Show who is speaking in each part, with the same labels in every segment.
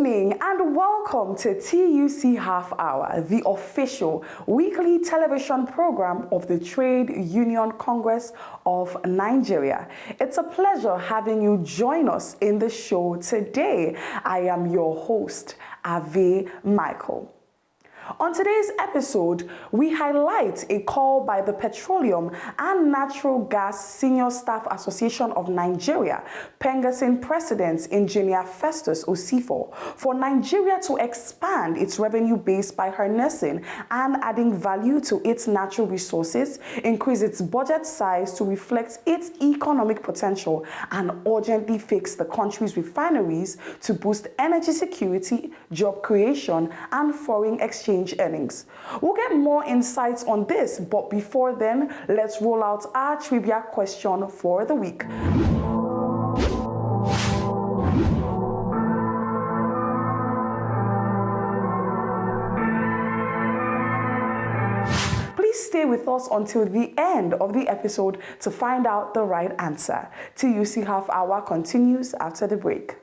Speaker 1: evening and welcome to TUC Half Hour, the official weekly television program of the Trade Union Congress of Nigeria. It's a pleasure having you join us in the show today. I am your host, Ave Michael. On today's episode, we highlight a call by the Petroleum and Natural Gas Senior Staff Association of Nigeria, PENGASSAN President Engineer Festus Osifo, for Nigeria to expand its revenue base by harnessing and adding value to its natural resources, increase its budget size to reflect its economic potential, and urgently fix the country's refineries to boost energy security, job creation, and foreign exchange earnings. We'll get more insights on this, but before then, let's roll out our trivia question for the week. Please stay with us until the end of the episode to find out the right answer. TUC Half Hour continues after the break.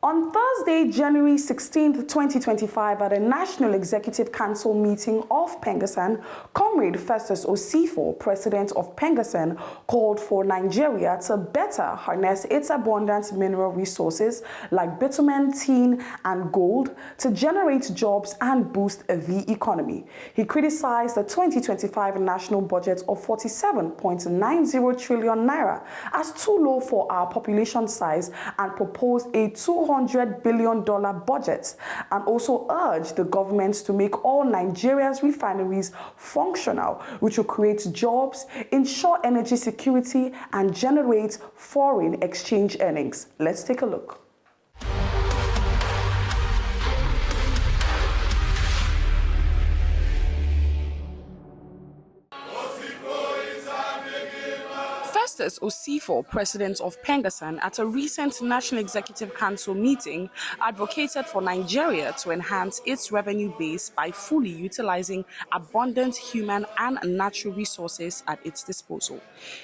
Speaker 1: On Thursday, January 16, 2025, at a National Executive Council meeting of PENGASSAN, Comrade Festus Osifo, President of PENGASSAN, called for Nigeria to better harness its abundant mineral resources like bitumen, tin, and gold to generate jobs and boost the economy. He criticized the 2025 national budget of 47.90 trillion naira as too low for our population size and proposed a $200 billion budget, and also urged the government to make all Nigeria's refineries functional, which will create jobs, ensure energy security, and generate foreign exchange earnings. Let's take a look.
Speaker 2: Osifo is a
Speaker 1: Festus Osifo, president of PENGASSAN, at a recent National Executive Council meeting, advocated for Nigeria to enhance its revenue base by fully utilizing abundant human and natural resources at its disposal.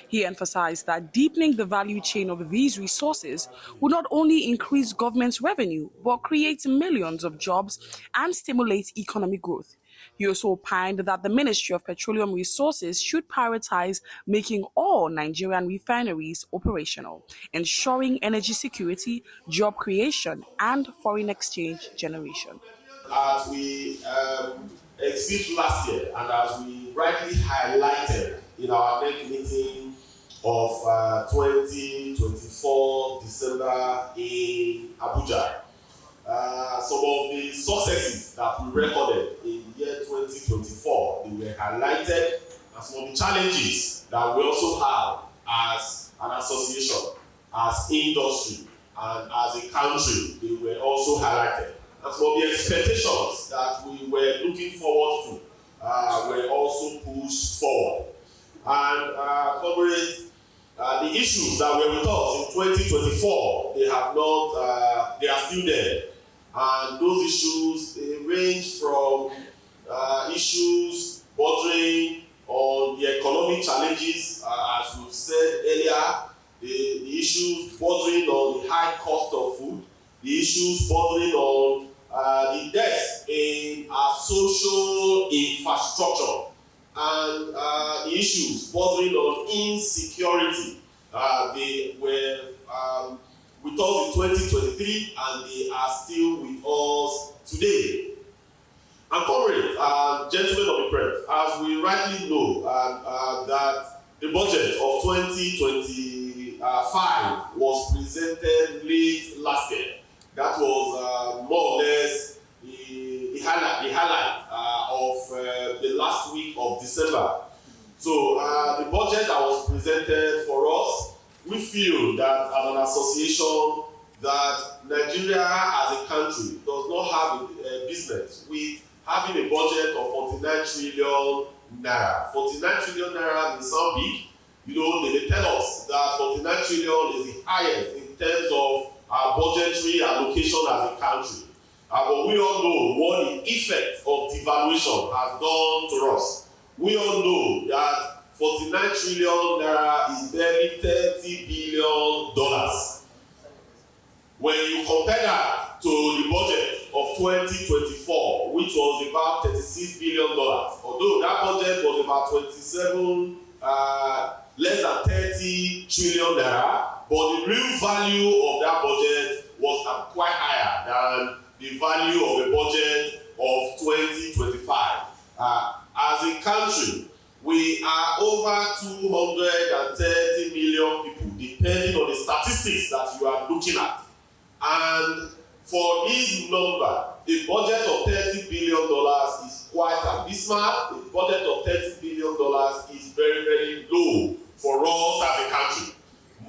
Speaker 1: He emphasized that deepening the value chain of these resources would not only increase government's revenue, but create millions of jobs and stimulate economic growth. He also opined that the Ministry of Petroleum Resources should prioritize making all Nigerian refineries operational, ensuring energy security, job creation, and foreign exchange generation.
Speaker 2: As we exceeded last year, and as we rightly highlighted in our next meeting of 2024 December in Abuja, some of the successes that we recorded in the year 2024, they were highlighted, and some of the challenges that we also have as an association, as industry, and as a country, they were also highlighted. And some of the expectations that we were looking forward to were also pushed forward. And comrades, the issues that were with us in 2024, they have not, they are still there. And those issues, they range from issues bordering on the economic challenges, as we've said earlier, the issues bordering on the high cost of food, the issues bordering on the debts in our social infrastructure, and the issues bordering on insecurity. They were with us in 2023, and they are still with us today. And comrades, gentlemen of the press, as we rightly know, that the budget of 2025 was presented late last year. That was more or less the highlight of the last week of December. So the budget that was presented for us, we feel that as an association, that Nigeria as a country does not have a business with having a budget of 49 trillion naira. 49 trillion naira is so big. You know, they tell us that 49 trillion is the highest in terms of our budgetary allocation as a country. But we all know what the effect of devaluation has done to us. We all know that 49 trillion naira is barely $30 billion. When you compare that to the budget of 2024, which was about $36 billion, although that budget was about 27, less than 30 trillion naira, but the real value of that budget was quite higher than the value of the budget of 2025. As a country, we are over 230 million people, depending on the statistics that you are looking at. And for this number, a budget of $30 billion is quite abysmal. A budget of $30 billion is very, very low for us as a country.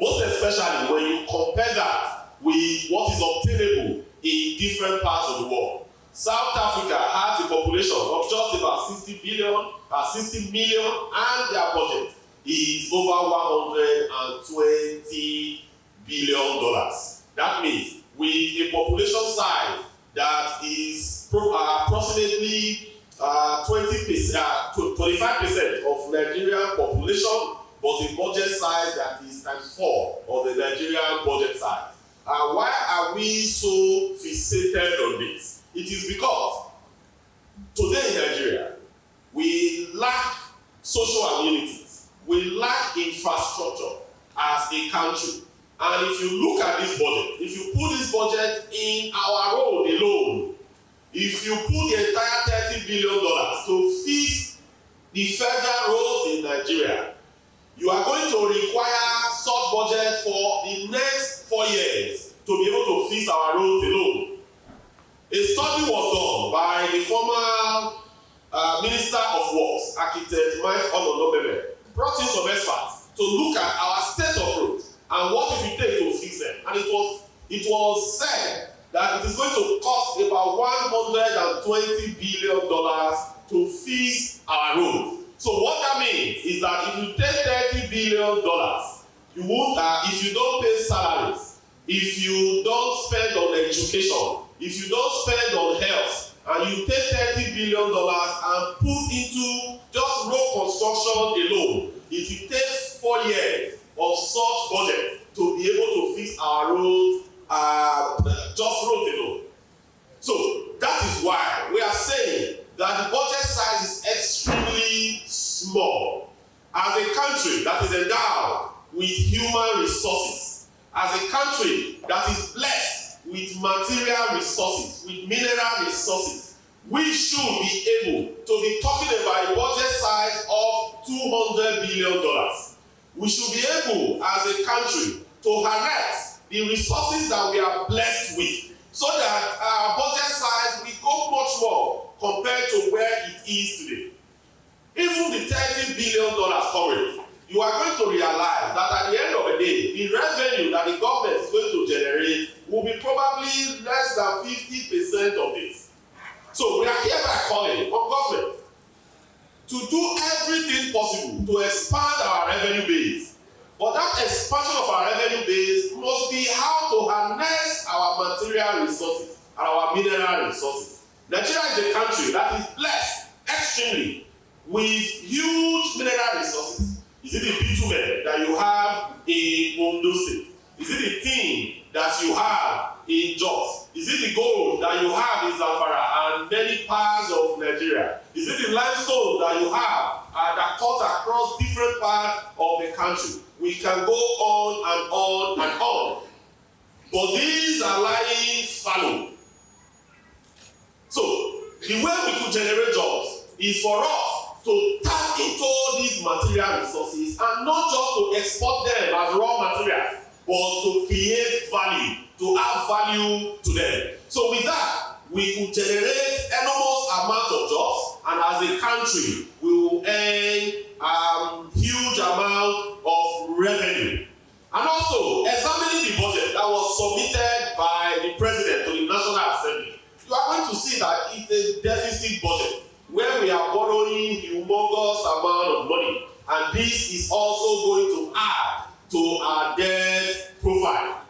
Speaker 2: Most especially when you compare that with what is obtainable in different parts of the world. South Africa has a population of just about 60 million, and their budget is over $120 billion. That means with a population size that is approximately 25% of Nigerian population, but a budget size that is times 4 of the Nigerian budget size. Why are we so fixated on this? It is because today in Nigeria, we lack social amenities, we lack infrastructure as a country. And if you look at this budget, if you put this budget in our road alone, if you put the entire $30 billion to fix the federal roads in Nigeria, you are going to require such budget for the next 4 years to be able to fix our roads alone. A study was done by the former Minister of Works, Architect Mike Ononobebe, brought in some experts to look at our state of roads and what it will take to fix them. And it was said that it is going to cost about $120 billion to fix our roads. So what that means is that if you take $30 billion You won't, if you don't pay salaries, if you don't spend on education, if you don't spend on health, and you take $30 billion and put into just road construction alone, it will take 4 years of such budget to be able to fix our roads, just roads alone. So that is why we are saying that the budget size is extremely small. As a country that is endowed with human resources, as a country that is blessed with material resources, with mineral resources, we should be able to be talking about a budget size of $200 billion. We should be able, as a country, to harness the resources that we are blessed with, so that our budget size will go much more compared to where it is today. Even the $30 billion coverage, you are going to realize that at the end of the day, the revenue that the government is going to generate will be probably less than 50% of this. So we are hereby calling on government to do everything possible to expand our revenue base. But that expansion of our revenue base must be how to harness our material resources and our mineral resources. Nigeria is a country that is blessed extremely with huge mineral resources. Is it the bitumen that you have in Ondo State? Is it the tin that you have in Jos? Is it the gold that you have in Zamfara and many parts of Nigeria? Is it the limestone that you have that cuts across different parts of the country? We can go on and on and on. But these are lying fallow. So, the way we could generate jobs is for us to tap into these material resources and not just to export them as raw materials, but to create value, to add value to them. So with that, we could generate enormous amount of jobs, and as a country, we will earn huge amount of revenue. And also, examining the budget that was submitted by the President to the National Assembly, you are going to see that it's a deficit budget, where we are borrowing humongous amount of money, and this is also going to add to our debt profile.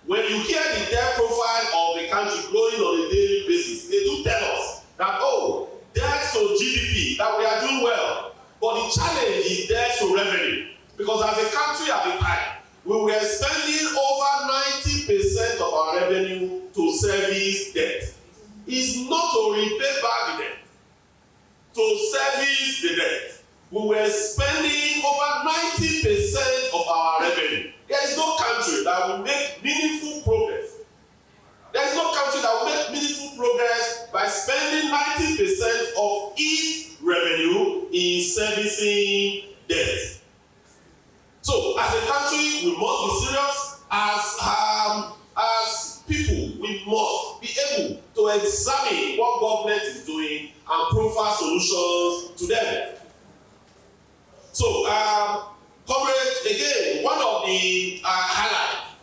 Speaker 2: When you hear the debt profile of the country growing on a daily basis, they do tell us that, oh, debt to GDP, that we are doing well, but the challenge is debt to revenue, because as a country at the time, we were spending over 90% of our revenue to service debt. It's not to repay back the debt, to service the debt. We were spending over 90% of our revenue. There is no country that will make meaningful progress. There is no country that will make meaningful progress by spending 90% of its revenue in servicing debt. So, as a country, we must be serious. As people, we must be able to examine what government is doing and profile solutions to them. So, comrades, again, one of the highlights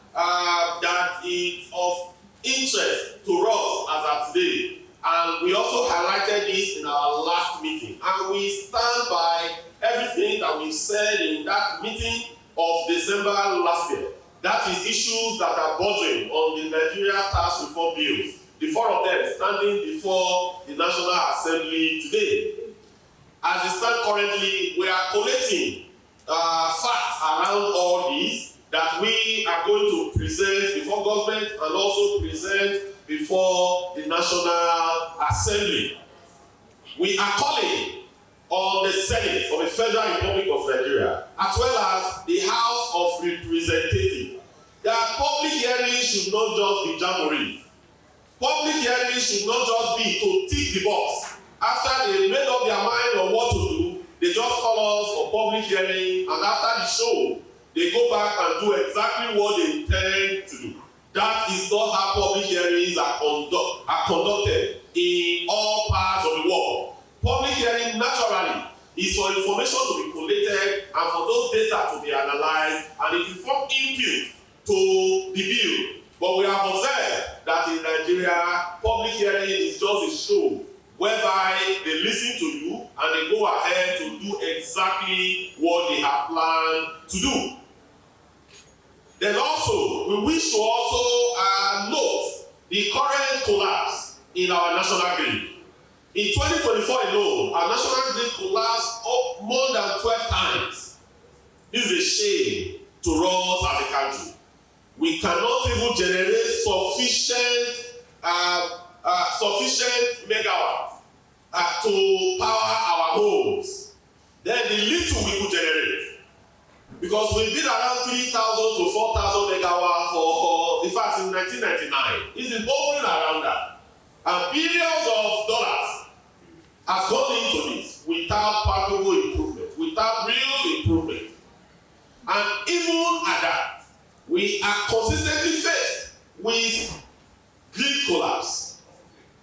Speaker 2: that is of interest to us as of today, and we also highlighted this in our last meeting, and we stand by everything that we said in that meeting of December last year. That is issues that are bordering on the Nigeria tax reform bills, the four of them standing before the National Assembly today. As it stands currently, we are collating facts around all these that we are going to present before government and also present before the National Assembly. We are calling on the Senate of the Federal Republic of Nigeria, as well as the House of Representatives, that public hearings should not just be jamboree. Public hearings should not just be to tick the box. After they made up their mind on what to do, they just call us for public hearing, and after the show, they go back and do exactly what they intend to do. That is not how public hearings are conducted in all parts of the world. Public hearing naturally is for information to be collated and for those data to be analyzed, and it will form input to the bill. But we have observed that in Nigeria, public hearing is just a show whereby they listen to you and they go ahead to do exactly what they have planned to do. Then also, we wish to also note the current collapse in our national grid. In 2024 alone, our national grid collapsed up more than 12 times. This is a shame to us as a country. We cannot even generate sufficient megawatts to power our homes. Then the little we could generate, because we did around 3,000 to 4,000 megawatts for in fact in 1999. It's been hovering around that, and billions of dollars has gone into this without palpable improvement, without real improvement. And even at that, we are consistently faced with grid collapse,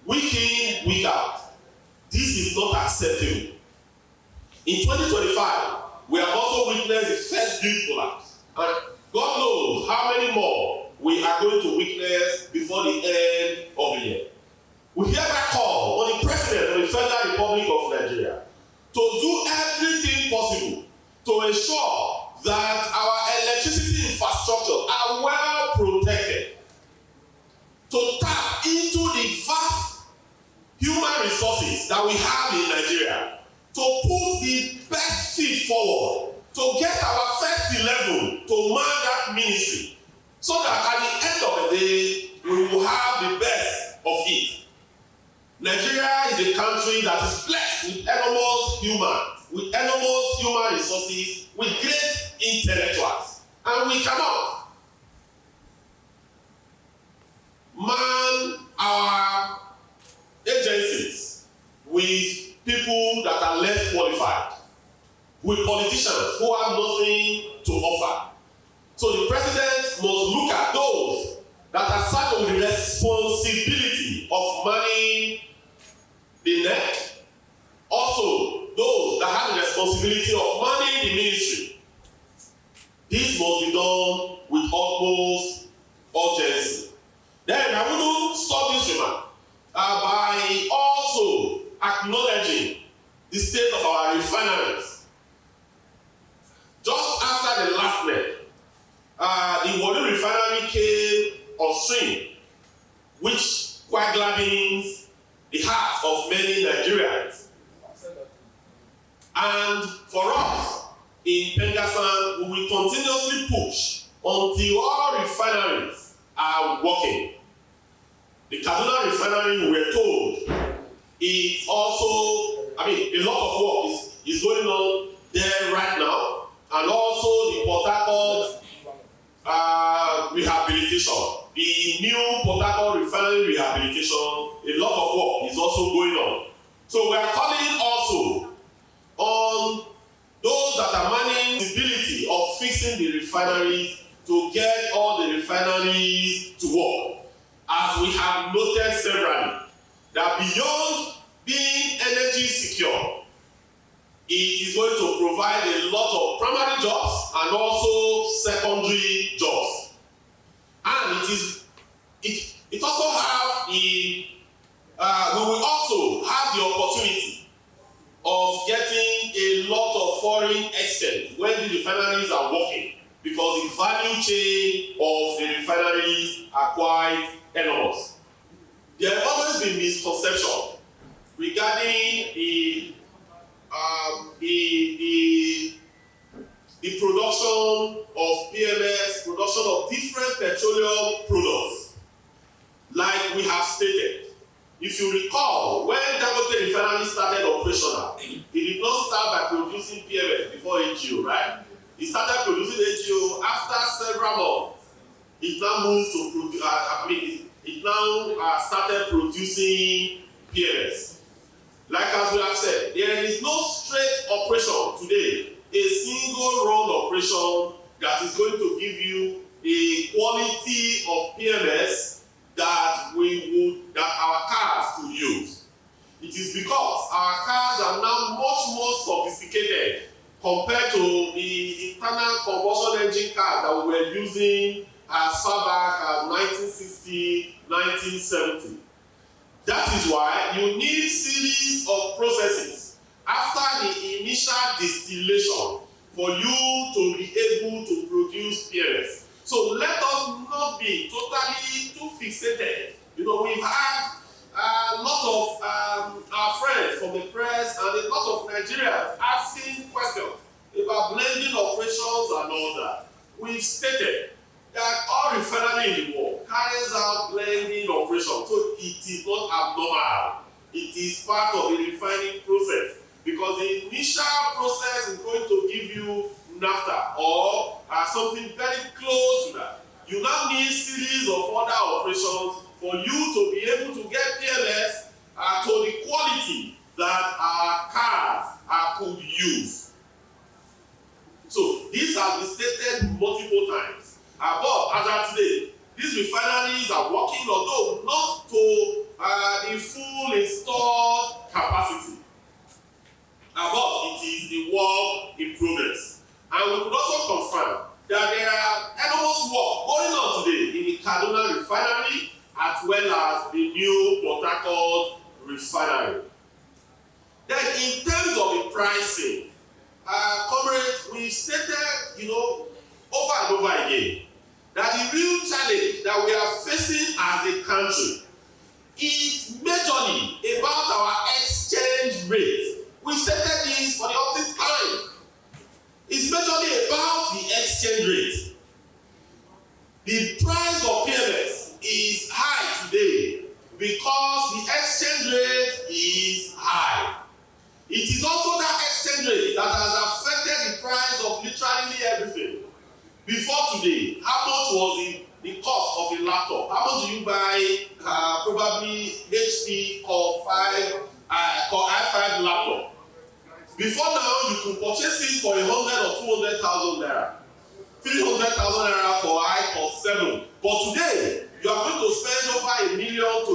Speaker 2: week in, week out. This is not acceptable. In 2025, we have also witnessed the first grid collapse, and God knows how many more we are going to witness before the end of the year. We hereby call on the President of the Federal Republic of Nigeria to do everything possible to ensure that our electricity infrastructure are well protected, to tap into the vast human resources that we have in Nigeria, to put the best feet forward, to get our first 11 to man that ministry, so that at the end of the day, we will have the best of it. Nigeria is a country that is blessed with enormous human resources, with great intellectuals, and we cannot man our agencies with people that are less qualified, with politicians who have nothing to offer. So the president must look at those that are saddled with the responsibility of manning the net, also those that have the responsibility of manning the ministry. This must be done with utmost urgency. Then I wouldn't stop this remark by also acknowledging the state of our refineries. Just after the last net, the Broaden Refinery came on stream, which quite gladdens the heart of many Nigerians. And for us in PENGASSAN, we will continuously push until all refineries are working. The Kaduna Refinery, we were told, is also, a lot of work is going on there right now, and also the Port Harcourt rehabilitation, the new Port Harcourt Refinery rehabilitation, a lot of work is also going on. So we are calling also on those that are managing the ability of fixing the refineries to get all the refineries to work. As we have noted severally, that beyond being energy secure, it is going to provide a lot of primary jobs and also secondary jobs. And it also have we will also have the opportunity of getting a lot of foreign exchange when the refineries are working, because the value chain of the refineries are quite enormous. There have always been misconception regarding the production of PMS, production of different petroleum products. Like we have stated, if you recall, when Dangote Refinery started operational, it did not start by producing PMS before AGO, right? It started producing AGO after several months. It now moved to produce, it now started producing PMS. Like as we have said, there is no straight operation today, a single run operation that is going to give you a quality of PMS that our cars could use. It is because our cars are now much more sophisticated compared to the internal combustion engine cars that we were using as far back as 1960, 1970. That is why you need series of processes after the initial distillation for you to be able to produce PMS. So let us not be totally too fixated. You know, we've had a lot of our friends from the press and a lot of Nigerians asking questions about blending operations and all that. We've stated that all refinery in the world carries out blending operations, so it is not abnormal. It is part of the refining process, because the initial process is going to give you naphtha or something very close to that. You now need series of other operations for you to be able to get PMS to the quality that our cars could use. So this has been stated multiple times. But as of today, these refineries are working, although not to the full installed capacity. But it is a work in progress. And we could also confirm that there are enormous work going on today in the Kaduna Refinery as well as the new Port Harcourt Refinery. Then in terms of the pricing, comrades, we stated, over and over again, that the real challenge that we are facing as a country is majorly about our exchange rate. We stated this for the update time. It's majorly about the exchange rate. The price of PMS is high today because the exchange rate is high. It is also that exchange rate that has affected the price of literally everything. Before today, how much was the cost of a laptop? How much do you buy probably HP or i5 laptop? Before now, you can purchase it for 100 or 200,000 naira, 300,000 naira for i7. But today, you are going to spend over $1 million to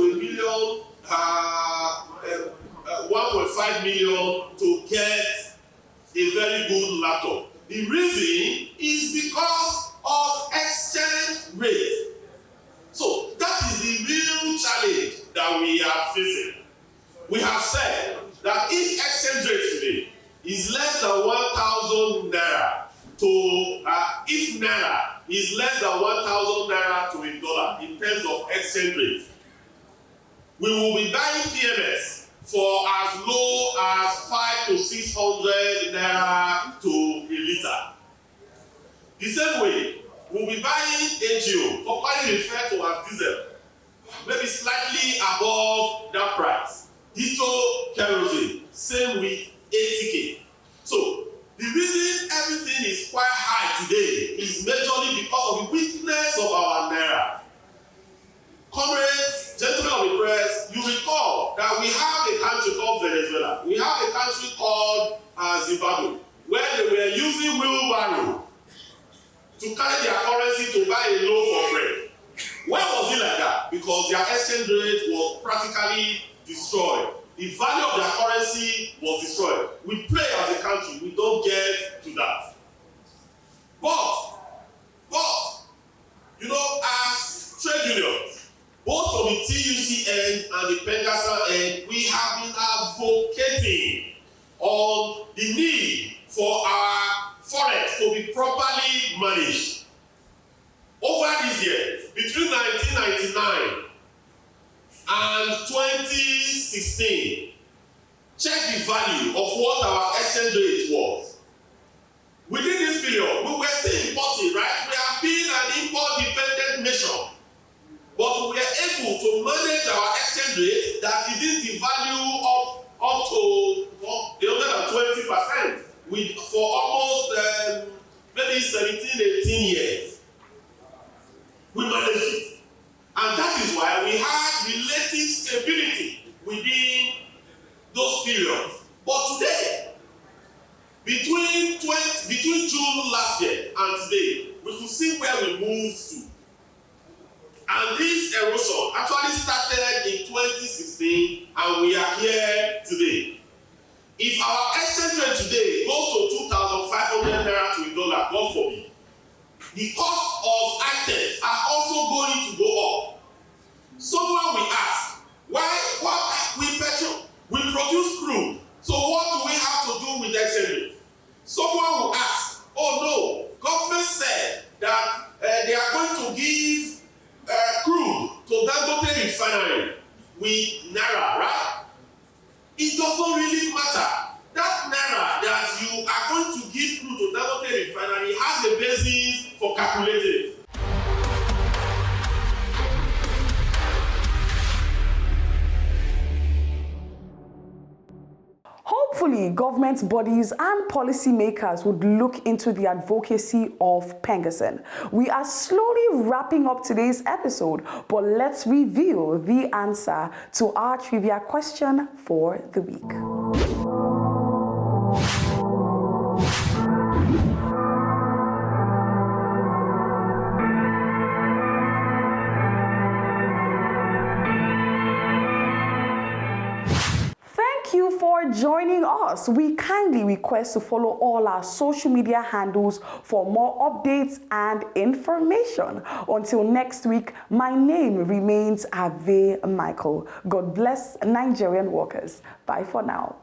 Speaker 2: $1.5 million to get a very good laptop. The reason is because of exchange rate. So that is the real challenge that we are facing. We have said that if exchange rate today is less than 1,000 naira to if naira is less than 1,000 naira to a dollar in terms of exchange rate, we will be buying PMS for as low as 500 to 600 naira to a liter. The same way, we'll be buying AGO, commonly referred to as diesel, maybe slightly above that price. Ditto kerosene, same with 80K. So the reason everything is quite high today is majorly because of the weakness of our naira. Comrades, gentlemen of the press, you recall that we have a country called Venezuela. We have a country called Zimbabwe, where they were using wheelbarrow to carry their currency to buy a loaf of bread. Why was it like that? Because their exchange rate was practically destroyed. The value of their currency was destroyed. We pray as a country, we don't get to that. But, as trade unions, both from the TUC end and the PENGASSAN end, we have been advocating on the need for our forex to be properly managed. Over these years, between 1999 and 2016, check the value of what our exchange rate was. Within this period, we were still importing, right? We have been an import-dependent nation. But we were able to manage our exchange rate that it didn't devalue up to 120% for almost maybe 17, 18 years. We managed it. And that is why we had relative stability within those periods. But today, between June last year and today, we could see where we moved to. And this erosion actually started in 2016 and we are here today. If our exchange rate today goes to 2,500 naira to a dollar, God forbid, the cost of items are also going to go up. Someone will ask, we produce crude, so what do we have to do with exchange rate? Someone will ask, oh no, government said that they are calculate it.
Speaker 1: Hopefully, government bodies and policymakers would look into the advocacy of PENGASSAN. We are slowly wrapping up today's episode, but let's reveal the answer to our trivia question for the week. Thank you for joining us. We kindly request to follow all our social media handles for more updates and information. Until next week, my name remains Ave Michael. God bless Nigerian workers. Bye for now.